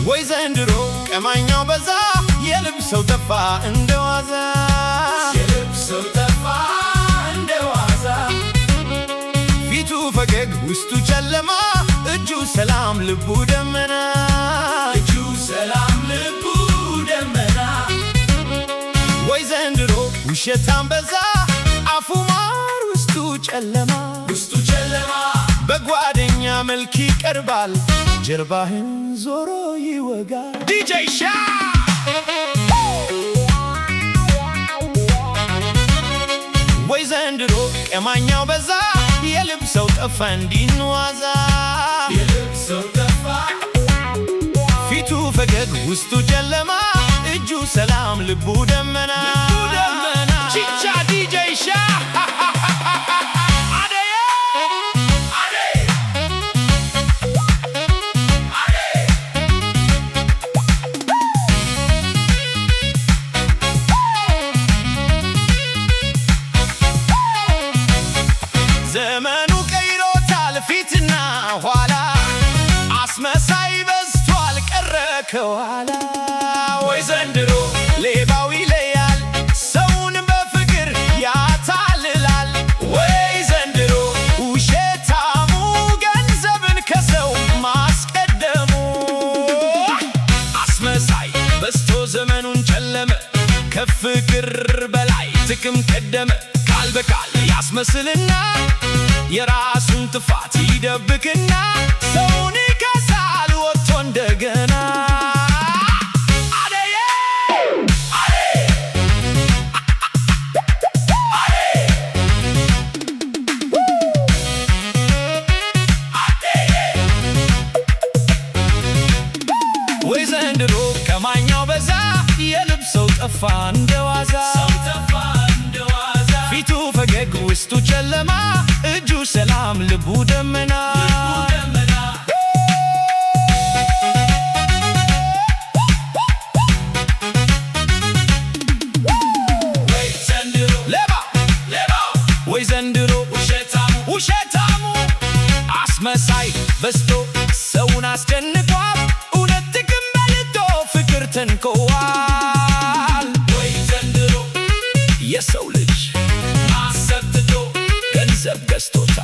ወይ ዘንድሮ ቀማኛው በዛ የልብ ሰው ጠፋ እንደዋዛ የልብ ሰው ጠፋ እንደዋዛ ፊቱ ፈገግ ውስጡ ጨለማ እጁ ሰላም ልቡ ደመና እጁ ሰላም ልቡ ደመና ወይ ዘንድሮ ውሸታም በዛ አፉ ማር ውስጡ ጨለማ በጓደኛ መልክ ይቀርባል ጀርባህን ዞሮ ይወጋል ዲጄ ሻ ወይ ዘንድሮ ቀማኛው በዛ የልብ ሰው ጠፋ እንዲንዋዛ የልብ ሰው ጠፋ ፊቱ ፈገግ ውስጡ ጨለማ እጁ ሰላም ልቡ ደመና ቺቻ ዲጄ ሻ ዘመኑ ቀይሮታል ፊትና ኋላ አስመሳይ በዝቷል ቀረ ከኋላ ወይ ዘንድሮ ሌባው ይለያል ሰውን በፍቅር ያታልላል ወይ ዘንድሮ ውሸታሙ ገንዘብን ከሰው ማስቀደሙ አስመሳይ በዝቶ ዘመኑን ጨለመ ከፍቅር በላይ ጥቅም ቀደመ ቃል በቃል ያስመስልና የራሱን ጥፋት ይደብቅና ሰውን ይከሳል ወጥቶ እንደገና አደዬ ወይ ዘንድሮ ቀማኛው በዛ የልብ ሰው ጠፋ እንደዋዛ ፊቱ ፈገግ ውስጡ ጨለማ እጁ ሰላም ልቡ ደመና ወይ ዘንድሮ ሌባው ወይ ዘንድሮ ውሸታሙ አስመሳይ በዝቶ ሰውን አስጨንቋል እውነት ጥቅም በልቶ ፍቅር ተንኮዋል ወይ ዘንድሮ የሰው ልጅ ገንዘብ ገዝቶታል